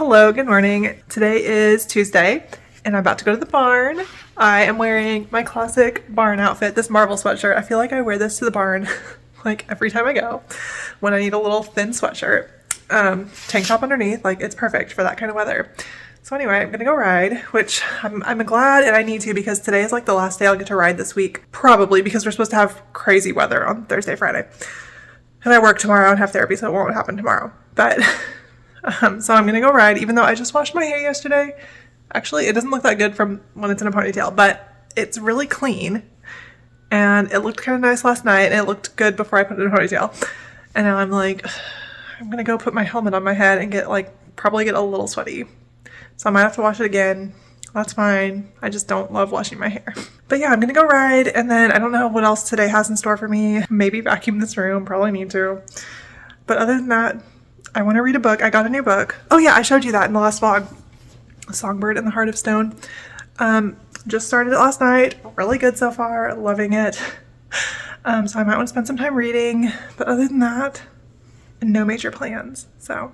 Hello, good morning. Today is Tuesday and I'm about to go to the barn. I am wearing my classic barn outfit, this Marvel sweatshirt. I feel like I wear this to the barn like every time I go when I need a little thin sweatshirt. Tank top underneath, like it's perfect for that kind of weather. So anyway, I'm gonna go ride, which I'm glad and I need to because today is like the last day I'll get to ride this week. Probably because we're supposed to have crazy weather on Thursday, Friday. And I work tomorrow and have therapy, so it won't happen tomorrow. But so I'm gonna go ride, even though I just washed my hair yesterday. Actually, it doesn't look that good from when it's in a ponytail, but it's really clean. And it looked kind of nice last night, and it looked good before I put it in a ponytail. And now I'm like, I'm gonna go put my helmet on my head and probably get a little sweaty. So I might have to wash it again. That's fine. I just don't love washing my hair. But yeah, I'm gonna go ride, and then I don't know what else today has in store for me. Maybe vacuum this room, probably need to. But other than that, I want to read a book. I got a new book. Oh yeah, I showed you that in the last vlog. Songbird in the Heart of Stone. Just started it last night. Really good so far. Loving it. So I might want to spend some time reading. But other than that, no major plans. So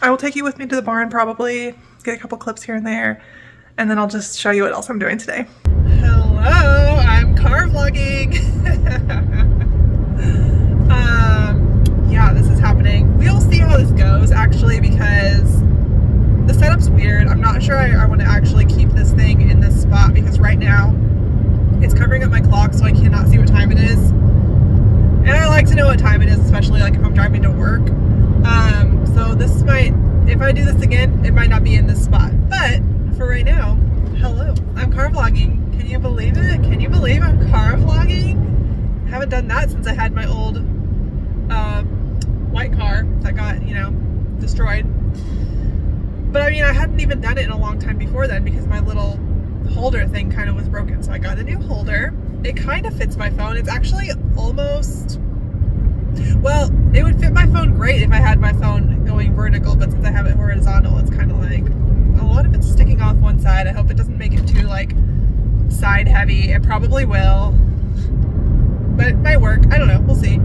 I will take you with me to the barn probably. Get a couple clips here and there. And then I'll just show you what else I'm doing today. Hello, I'm car vlogging. Yeah, this is happening. We'll see how this goes actually because the setup's weird. I'm not sure I want to actually keep this thing in this spot because right now it's covering up my clock so I cannot see what time it is. And I like to know what time it is, especially like if I'm driving to work. So this might, if I do this again, it might not be in this spot. But for right now, hello, I'm car vlogging. Can you believe it? Can you believe I'm car vlogging? Haven't done that since I had my old white car that got, destroyed. But I mean, I hadn't even done it in a long time before then because my little holder thing kind of was broken. So I got a new holder. It kind of fits my phone. It's actually almost, well, it would fit my phone great if I had my phone going vertical, but since I have it horizontal, it's kind of like a lot of it's sticking off one side. I hope it doesn't make it too like side heavy. It probably will, but it might work. I don't know. We'll see.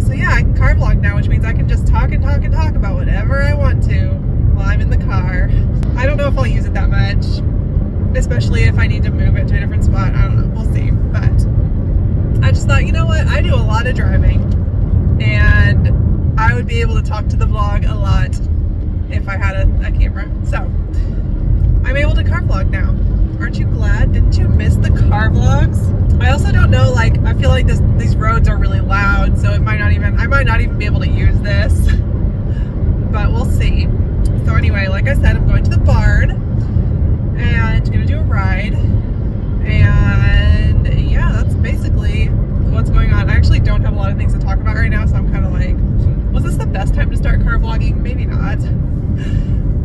So yeah, I can car vlog now, which means I can just talk and talk and talk about whatever I want to while I'm in the car. I don't know if I'll use it that much, especially if I need to move it to a different spot. I don't know, we'll see. But I just thought, you know what? I do a lot of driving and I would be able to talk to the vlog a lot if I had a camera. So I'm able to car vlog now. Aren't you glad? Didn't you miss the car vlogs? I also don't know, like, I feel like these roads are really loud, so I might not even be able to use this, but we'll see. So anyway, like I said, I'm going to the barn and gonna do a ride, and yeah, that's basically what's going on. I actually don't have a lot of things to talk about right now, so I'm kind of like, was this the best time to start car vlogging? Maybe not,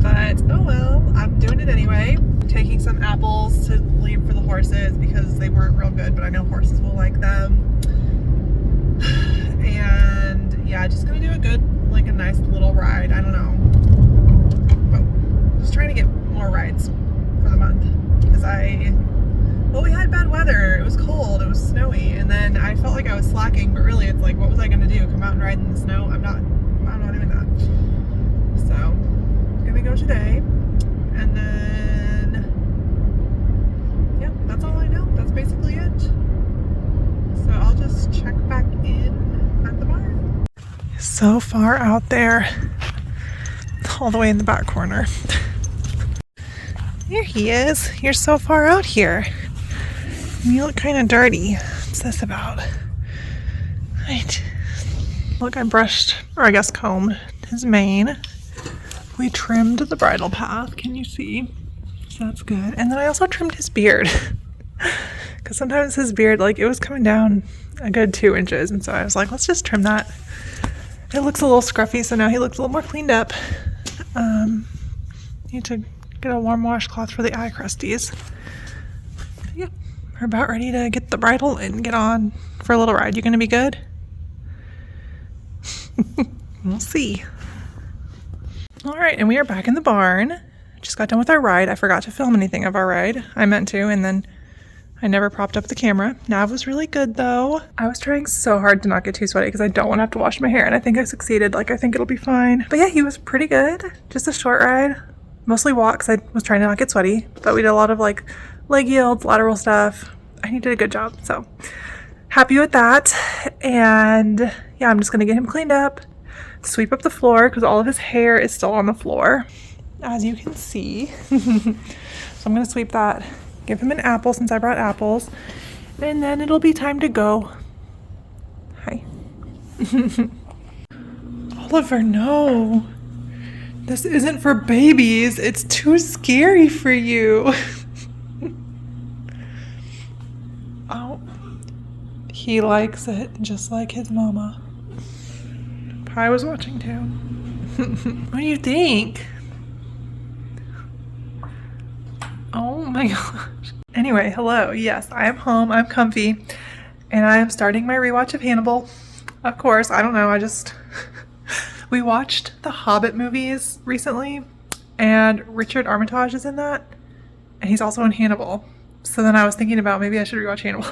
but oh well, I'm doing it anyway. I'm taking some apples to leave for the horses because they weren't real good, but I know horses will like them. And yeah, just gonna do a nice little ride. I don't know, but just trying to get more rides for the month because we had bad weather. It was cold, it was snowy, and then I felt like I was slacking, but really it's like, what was I gonna do? Come out and ride in the snow? I'm not doing that. So I'm gonna go today, and then yeah, that's all I know. That's basically it. So I'll just check back in at the barn. So far out there, all the way in the back corner. There he is. You're so far out here. You look kind of dirty. What's this about? Right. Look, I brushed, or I guess combed his mane. We trimmed the bridle path. Can you see? So that's good. And then I also trimmed his beard. Because sometimes his beard, like, it was coming down a good 2 inches. And so I was like, let's just trim that. It looks a little scruffy, so now he looks a little more cleaned up. Need to get a warm washcloth for the eye crusties. But yeah, we're about ready to get the bridle and get on for a little ride. You gonna be good? We'll see. All right, and we are back in the barn. Just got done with our ride. I forgot to film anything of our ride. I meant to, and then I never propped up the camera. Nav was really good though. I was trying so hard to not get too sweaty because I don't want to have to wash my hair, and I think I succeeded. Like, I think it'll be fine. But yeah, he was pretty good. Just a short ride. Mostly walk because I was trying to not get sweaty. But we did a lot of like leg yields, lateral stuff. I think he did a good job. So happy with that. And yeah, I'm just going to get him cleaned up, sweep up the floor because all of his hair is still on the floor, as you can see. So I'm going to sweep that, give him an apple since I brought apples, and then it'll be time to go. Hi. Oliver, no. This isn't for babies. It's too scary for you. Oh. He likes it just like his mama. Pi was watching too. What do you think? Oh my gosh. Anyway, hello. Yes, I am home. I'm comfy. And I am starting my rewatch of Hannibal. Of course, I don't know. We watched the Hobbit movies recently, and Richard Armitage is in that. And he's also in Hannibal. So then I was thinking about maybe I should rewatch Hannibal.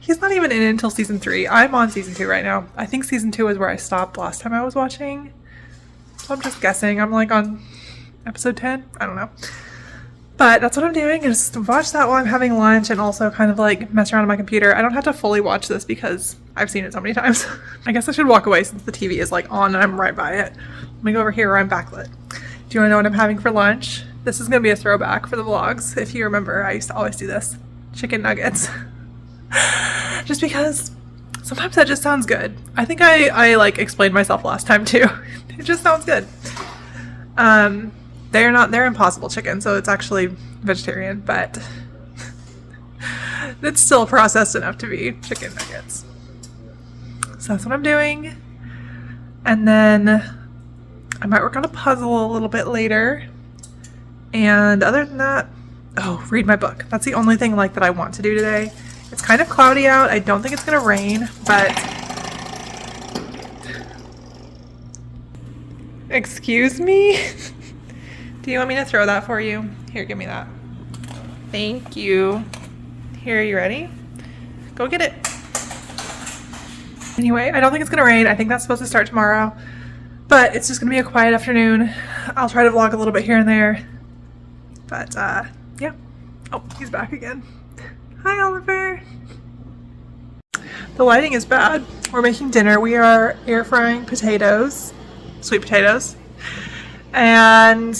He's not even in it until season 3. I'm on season 2 right now. I think season 2 is where I stopped last time I was watching. So I'm just guessing. I'm like on episode 10. I don't know. But that's what I'm doing, is just watch that while I'm having lunch and also kind of like mess around on my computer. I don't have to fully watch this because I've seen it so many times. I guess I should walk away since the TV is like on and I'm right by it. Let me go over here where I'm backlit. Do you want to know what I'm having for lunch? This is going to be a throwback for the vlogs. If you remember, I used to always do this. Chicken nuggets. Just because sometimes that just sounds good. I think I like explained myself last time too. It just sounds good. They're Impossible chicken, so it's actually vegetarian, but it's still processed enough to be chicken nuggets. So that's what I'm doing. And then I might work on a puzzle a little bit later. And other than that, read my book. That's the only thing like that I want to do today. It's kind of cloudy out. I don't think it's gonna rain, but excuse me? Do you want me to throw that for you? Here, give me that. Thank you. Here, you ready? Go get it. Anyway, I don't think it's gonna rain. I think that's supposed to start tomorrow, but it's just gonna be a quiet afternoon. I'll try to vlog a little bit here and there, but yeah. Oh, he's back again. Hi, Oliver. The lighting is bad. We're making dinner. We are air frying potatoes, sweet potatoes, and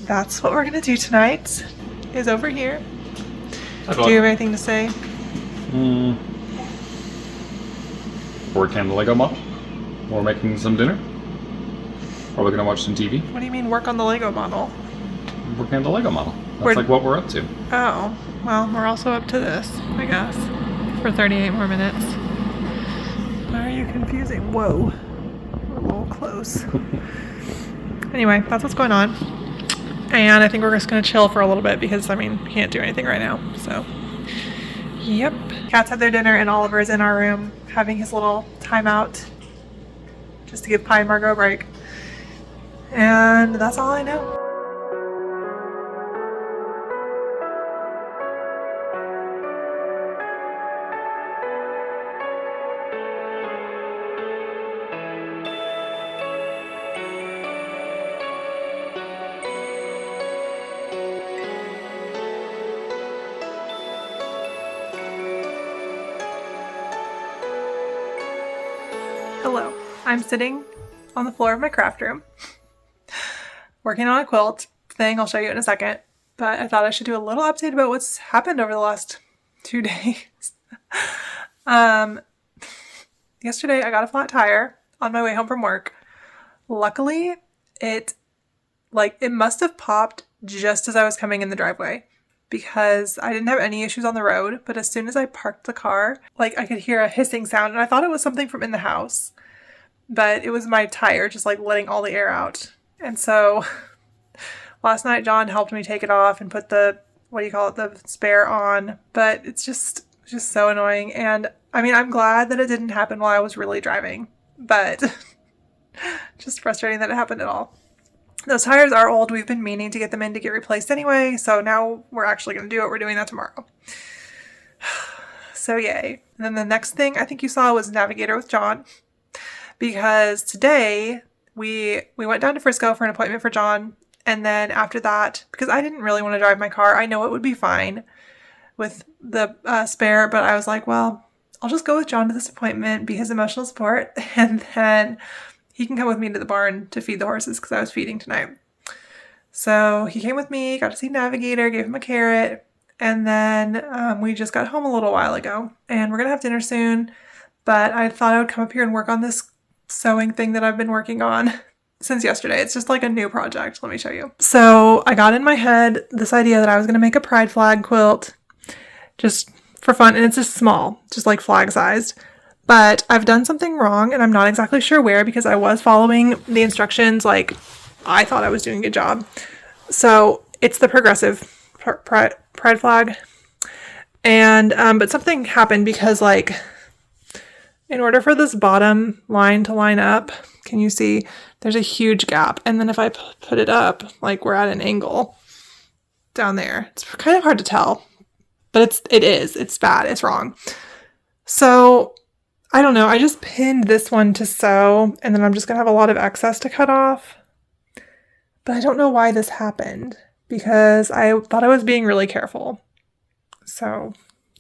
that's what we're gonna do tonight. Is over here. Do you have anything to say? Working on the Lego model. We're making some dinner. Or we're gonna watch some TV. What do you mean work on the Lego model? Working on the Lego model. That's like what we're up to. Oh, well, we're also up to this, I guess, for 38 more minutes. Why are you confusing? Whoa, we're a little close. Anyway, that's what's going on. And I think we're just gonna chill for a little bit because, I mean, can't do anything right now, so. Yep. Cats had their dinner and Oliver's in our room having his little timeout just to give Pi and Margot a break. And that's all I know. Hello, I'm sitting on the floor of my craft room working on a quilt thing. I'll show you in a second, but I thought I should do a little update about what's happened over the last 2 days. Yesterday I got a flat tire on my way home from work. Luckily, it must have popped just as I was coming in the driveway because I didn't have any issues on the road, but as soon as I parked the car, I could hear a hissing sound and I thought it was something from in the house. But it was my tire just letting all the air out. And so last night John helped me take it off and put the spare on. But it's just so annoying. And I mean, I'm glad that it didn't happen while I was really driving. But just frustrating that it happened at all. Those tires are old. We've been meaning to get them in to get replaced anyway. So now we're actually going to do it. We're doing that tomorrow. So yay. And then the next thing I think you saw was Navigator with John, because today we went down to Frisco for an appointment for John. And then after that, because I didn't really want to drive my car, I know it would be fine with the spare, but I was like, well, I'll just go with John to this appointment, be his emotional support, and then he can come with me to the barn to feed the horses because I was feeding tonight. So he came with me, got to see Navigator, gave him a carrot, and then we just got home a little while ago. And we're going to have dinner soon, but I thought I would come up here and work on this sewing thing that I've been working on since yesterday. It's just like a new project. Let me show you. So I got in my head this idea that I was going to make a pride flag quilt just for fun, and it's just small, just like flag sized. But I've done something wrong, and I'm not exactly sure where, because I was following the instructions like I thought I was doing a good job. So it's the progressive pride flag. And but something happened, because like in order for this bottom line to line up, can you see there's a huge gap? And then if I put it up, like we're at an angle down there, it's kind of hard to tell, but it's bad. It's wrong. So I don't know. I just pinned this one to sew, and then I'm just going to have a lot of excess to cut off. But I don't know why this happened, because I thought I was being really careful. So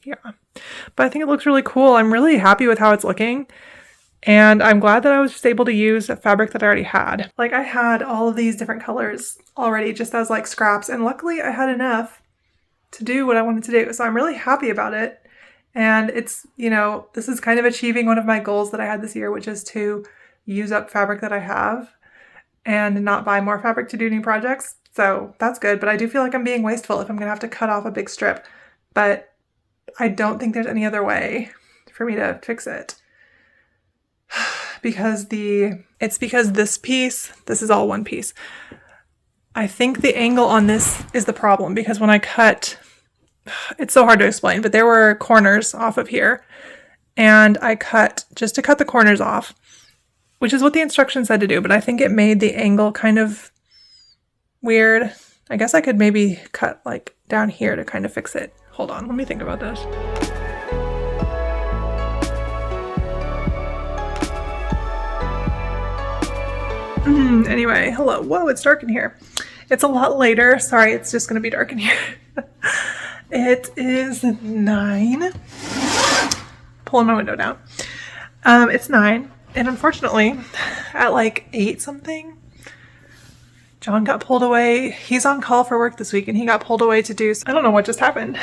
yeah, but I think it looks really cool. I'm really happy with how it's looking. And I'm glad that I was just able to use a fabric that I already had. Like, I had all of these different colors already just as like scraps. And luckily I had enough to do what I wanted to do. So I'm really happy about it. And it's, you know, this is kind of achieving one of my goals that I had this year, which is to use up fabric that I have and not buy more fabric to do new projects. So that's good. But I do feel like I'm being wasteful if I'm going to have to cut off a big strip. But I don't think there's any other way for me to fix it. Because this piece, this is all one piece. I think the angle on this is the problem, because when I cut, it's so hard to explain, but there were corners off of here, and I cut just to cut the corners off, which is what the instructions said to do, but I think it made the angle kind of weird. I guess I could maybe cut like down here to kind of fix it. Hold on, let me think about this. Anyway, hello. Whoa, it's dark in here. It's a lot later. Sorry, it's just going to be dark in here. It is 9. Pulling my window down. It's 9. And unfortunately, at like 8 something, John got pulled away. He's on call for work this week, and he got pulled away to do, I don't know what just happened.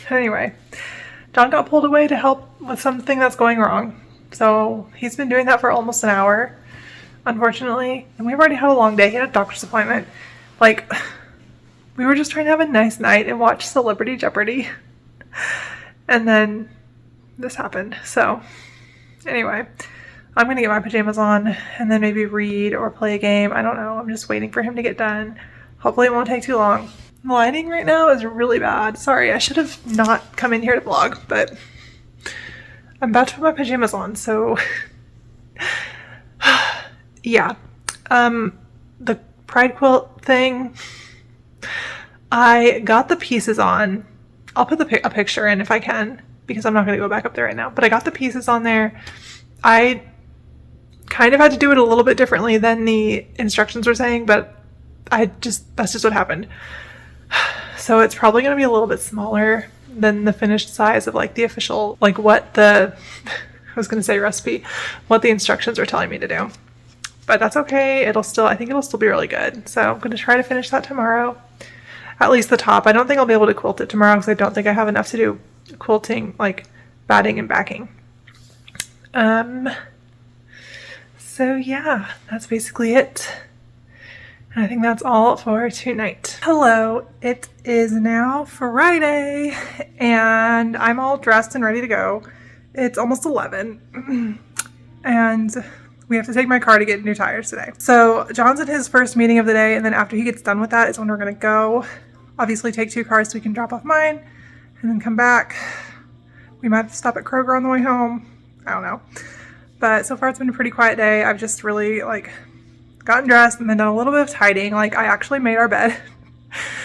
Anyway, John got pulled away to help with something that's going wrong. So he's been doing that for almost an hour, unfortunately. And we've already had a long day. He had a doctor's appointment. Like, we were just trying to have a nice night and watch Celebrity Jeopardy. And then this happened. So anyway, I'm going to get my pajamas on and then maybe read or play a game. I don't know. I'm just waiting for him to get done. Hopefully it won't take too long. The lighting right now is really bad. Sorry, I should have not come in here to vlog, but I'm about to put my pajamas on, so yeah. The pride quilt thing, I got the pieces on. I'll put a picture in if I can, because I'm not going to go back up there right now, but I got the pieces on there. I kind of had to do it a little bit differently than the instructions were saying, but that's just what happened. So it's probably going to be a little bit smaller than the finished size of like the official, like what the, I was going to say recipe, what the instructions were telling me to do. But that's okay. I think it'll still be really good. So I'm going to try to finish that tomorrow. At least the top. I don't think I'll be able to quilt it tomorrow, because I don't think I have enough to do quilting, like batting and backing. So yeah, that's basically it. And I think that's all for tonight. Hello, it is now Friday, and I'm all dressed and ready to go. It's almost 11, and we have to take my car to get new tires today. So John's at his first meeting of the day, and then after he gets done with that is when we're gonna go. Obviously take 2 cars so we can drop off mine and then come back. We might have to stop at Kroger on the way home. I don't know. But so far it's been a pretty quiet day. I've just really like gotten dressed and then done a little bit of tidying. Like, I actually made our bed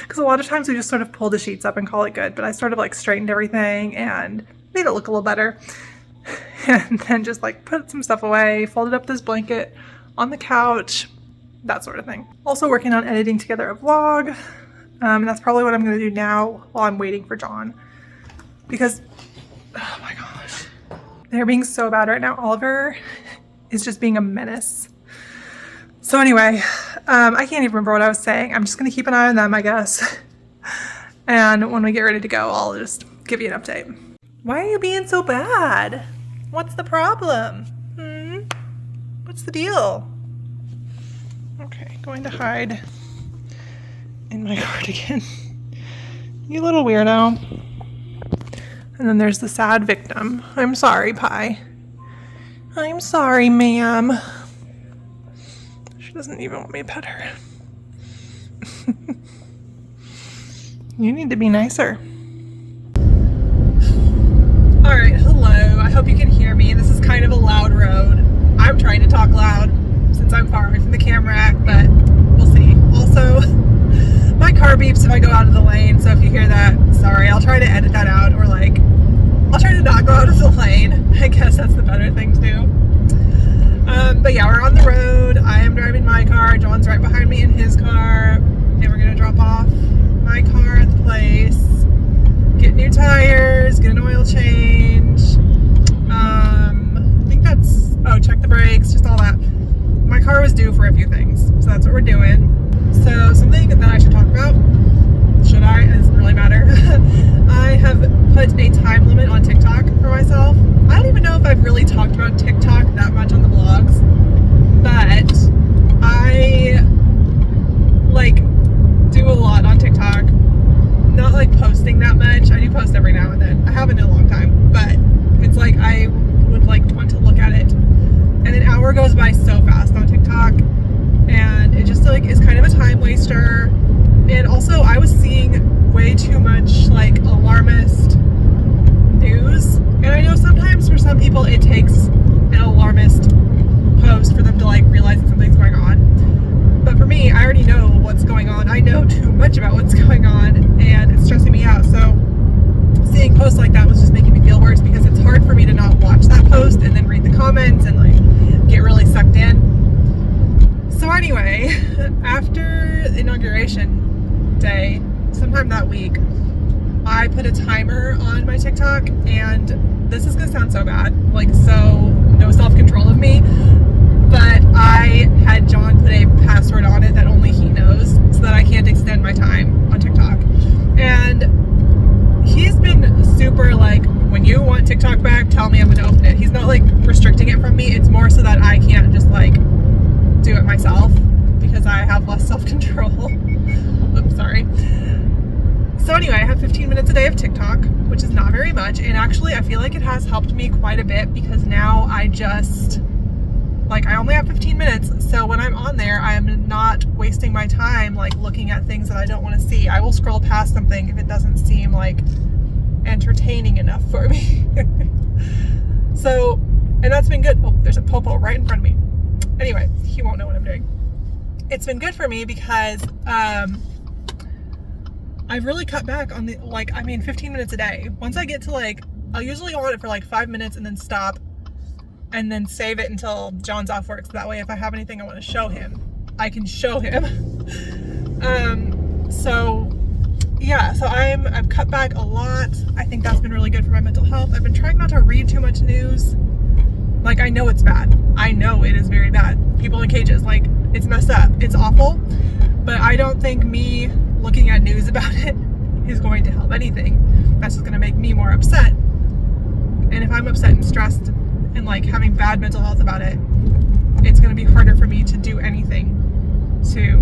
because a lot of times we just sort of pull the sheets up and call it good, but I sort of like straightened everything and made it look a little better. And then just like put some stuff away, folded up this blanket on the couch, that sort of thing. Also working on editing together a vlog. And that's probably what I'm going to do now while I'm waiting for John. Because, oh my gosh, they're being so bad right now. Oliver is just being a menace. So anyway, I can't even remember what I was saying. I'm just going to keep an eye on them, I guess. And when we get ready to go, I'll just give you an update. Why are you being so bad? What's the problem? What's the deal? Okay, going to hide in my cardigan. You little weirdo. And then there's the sad victim. I'm sorry, Pie. I'm sorry, ma'am. She doesn't even want me to pet her. You need to be nicer. Alright, hello. I hope you can hear me. This is kind of a loud road. I'm trying to talk loud since I'm far away from the camera, but we'll see. Also, my car beeps if I go out of the lane, so if you hear that, sorry. I'll try to edit that out, or like, I'll try to not go out of the lane. I guess that's the better thing to do. But yeah, we're on the road. I am driving my car. John's right behind me in his car. And we're going to drop off my car at the place, get new tires, get an oil change. I think that's, check the brakes, just all that. My car was due for a few things, so that's what we're doing. So something that I should talk about, should I? It doesn't really matter. I have put a time limit on TikTok for myself. I don't even know if I've really talked about TikTok that much on the vlogs, but I like do a lot on TikTok. Not like posting that much. I do post every now and then. I haven't in a long time, but it's like I would like want to look at it. And an hour goes by so fast on TikTok, and it just like is kind of a time waster. And also I was seeing way too much like alarmist news. And I know sometimes for some people it takes an alarmist post for them to like realize that something's going on. But for me, I already know what's going on. I know too much about what's going on, and it's stressing me out. So seeing posts like that was just making me feel worse, because it's hard for me to not watch that post and then read the comments and like get really sucked in. So anyway, after inauguration day, sometime that week, I put a timer on my TikTok, and this is gonna sound so bad, like so no self-control of me, but I had John put a password on it that only he knows, so that I can't extend my time on TikTok. And he's been super like, when you want TikTok back, tell me, I'm gonna open it. He's not like restricting it from me. It's more so that I can't just like do it myself, because I have less self-control. Oops, sorry. So anyway, I have 15 minutes a day of TikTok, which is not very much, and actually I feel like it has helped me quite a bit, because now I just like, I only have 15 minutes, so when I'm on there, I'm not wasting my time like looking at things that I don't want to see. I will scroll past something if it doesn't seem like entertaining enough for me. So, and that's been good. Oh, there's a popo right in front of me. Anyway, he won't know what I'm doing. It's been good for me because I've really cut back on the, like, 15 minutes a day. Once I get to like, I'll usually go on it for like 5 minutes and then stop, and then save it until John's off work, so that way if I have anything I want to show him, I can show him. So yeah, so I've cut back a lot. I think that's been really good for my mental health. I've been trying not to read too much news. Like, I know it's bad. I know it is very bad. People in cages, like, it's messed up. It's awful. But I don't think me looking at news about it is going to help anything. That's just going to make me more upset. And if I'm upset and stressed and like having bad mental health about it, it's going to be harder for me to do anything to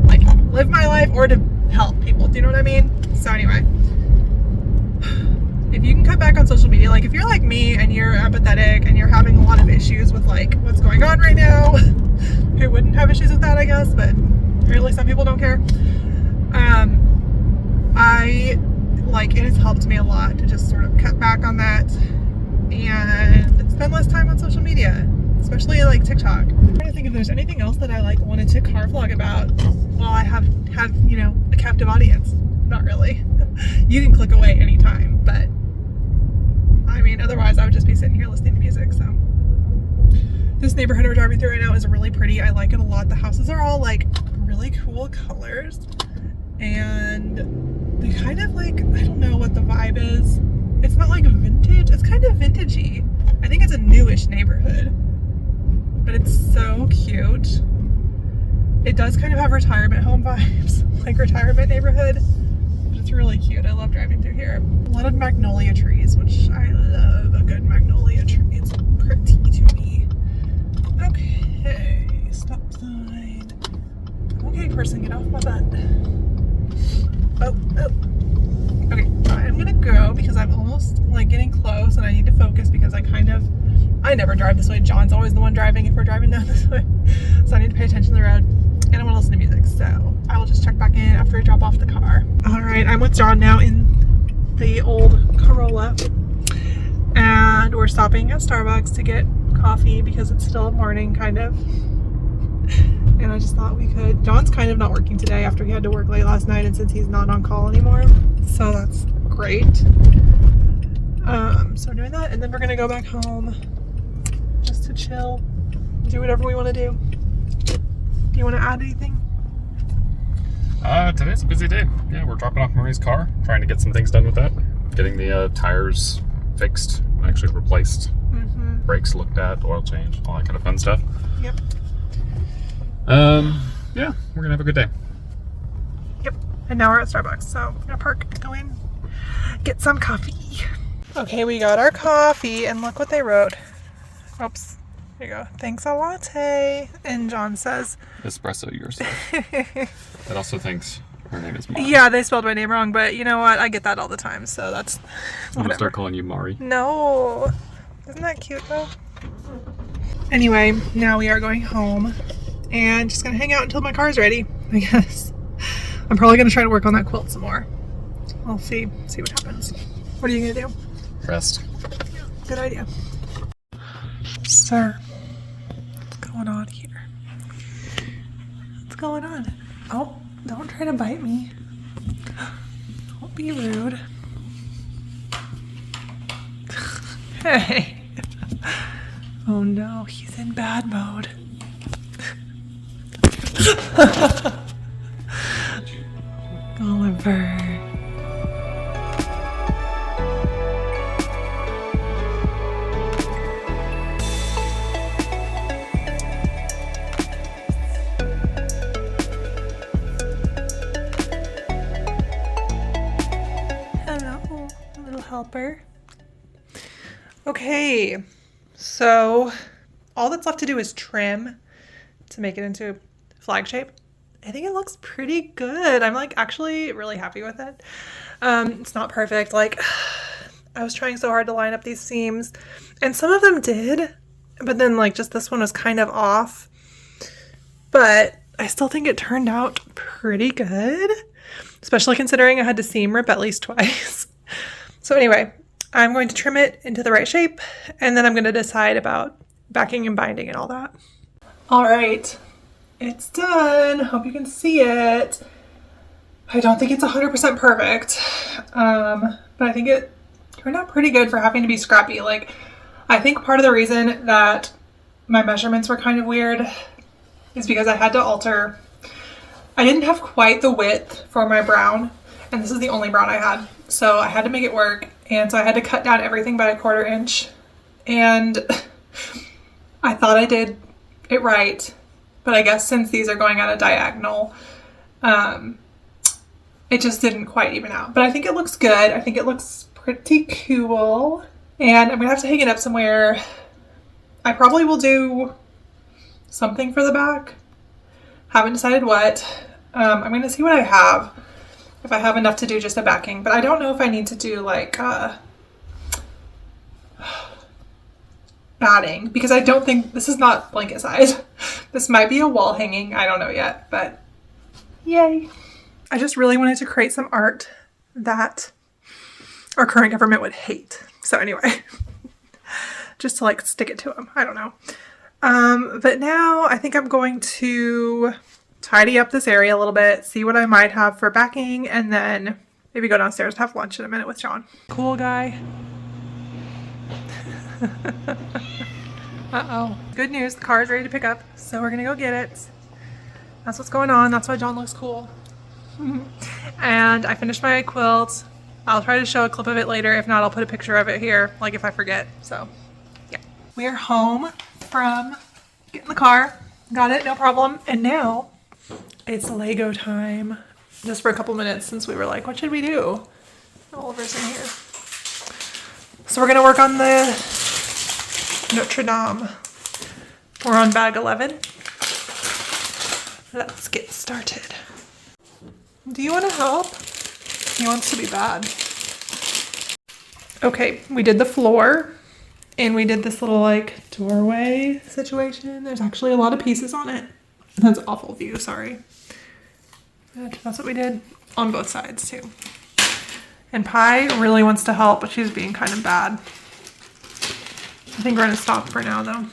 like live my life or to help people. Do you know what I mean? So anyway, if you can cut back on social media, like if you're like me and you're empathetic and you're having a lot of issues with like what's going on right now, who wouldn't have issues with that, I guess, but apparently some people don't care. I like, it has helped me a lot to just sort of cut back on that and spend less time on social media, especially like TikTok. I'm trying to think if there's anything else that I like wanted to car vlog about while I have you know, a captive audience. Not really. You can click away anytime, but I mean, otherwise I would just be sitting here listening to music. So this neighborhood we're driving through right now is really pretty. I like it a lot. The houses are all like really cool colors, and they kind of like, I don't know what the vibe is. It's not like vintage. It's kind of vintagey. I think it's a newish neighborhood, but it's so cute. It does kind of have retirement home vibes, like retirement neighborhood. But it's really cute. I love driving through here. A lot of magnolia trees, which I love a good magnolia tree. It's pretty to me. Okay, stop sign. Okay, person, get off my butt. Oh. Okay, I'm gonna go because I'm almost like getting close and I need to focus because I never drive this way. John's always the one driving if we're driving down this way. So I need to pay attention to the road and I want to listen to music. So I will just check back in after I drop off the car. All right, I'm with John now in the old Corolla and we're stopping at Starbucks to get coffee because it's still morning kind of. And I just thought we could. John's kind of not working today after he had to work late last night and since he's not on call anymore. So that's great. So we're doing that and then we're gonna go back home just to chill, do whatever we want to do. Do you want to add anything? Today's a busy day. Yeah, we're dropping off Marie's car, trying to get some things done with that. Getting the tires fixed, actually replaced, brakes looked at, oil change, all that kind of fun stuff. Yep. Yeah, we're gonna have a good day. Yep. And now we're at Starbucks, so we're gonna park, go in, get some coffee. Okay, we got our coffee, and look what they wrote. Oops. Here you go. Thanks a latte. And John says Espresso yourself. It also thinks her name is Mari. Yeah, they spelled my name wrong, but you know what? I get that all the time, so that's I'm gonna start calling you Mari. No. Isn't that cute though? Anyway, now we are going home and just gonna hang out until my car's ready, I guess. I'm probably gonna try to work on that quilt some more. We'll see what happens. What are you gonna do? Rest. Good idea. Sir, what's going on here? What's going on? Oh, don't try to bite me. Don't be rude. Hey. Oh no, he's in bad mode. Oliver. Hello, little helper. Okay, so all that's left to do is trim to make it into flag shape. I think it looks pretty good. I'm like actually really happy with it. It's not perfect. Like I was trying so hard to line up these seams and some of them did, but then like just this one was kind of off. But I still think it turned out pretty good, especially considering I had to seam rip at least twice. So anyway, I'm going to trim it into the right shape and then I'm going to decide about backing and binding and all that. All right, it's done. Hope you can see it. I don't think it's 100% perfect, but I think it turned out pretty good for having to be scrappy. Like, I think part of the reason that my measurements were kind of weird is because I had to alter. I didn't have quite the width for my brown, and this is the only brown I had. So I had to make it work, and so I had to cut down everything by 1/4 inch. And I thought I did it right, but I guess since these are going at a diagonal, it just didn't quite even out. But I think it looks good. I think it looks pretty cool. And I'm gonna have to hang it up somewhere. I probably will do something for the back. Haven't decided what. I'm gonna see what I have. If I have enough to do just a backing, but I don't know if I need to do like batting because I don't think this is not blanket size. This might be a wall hanging. I don't know yet, but yay. I just really wanted to create some art that our current government would hate. So anyway, just to like stick it to them. I don't know. But now I think I'm going to tidy up this area a little bit, see what I might have for backing, and then maybe go downstairs and have lunch in a minute with John. Cool guy. Uh-oh. Good news, the car is ready to pick up, so we're gonna go get it. That's what's going on. That's why John looks cool. And I finished my quilt. I'll try to show a clip of it later. If not, I'll put a picture of it here, like if I forget. So, yeah. We are home from getting the car. Got it, no problem. And now it's Lego time. Just for a couple minutes since we were like, what should we do? Oliver's in here. So we're gonna work on the Notre Dame. We're on bag 11. Let's get started. Do you want to help? He wants to be bad. Okay, we did the floor and we did this little like doorway situation. There's actually a lot of pieces on it. That's an awful view, sorry. But that's what we did on both sides too. And Pi really wants to help, but she's being kind of bad. I think we're gonna stop for now though.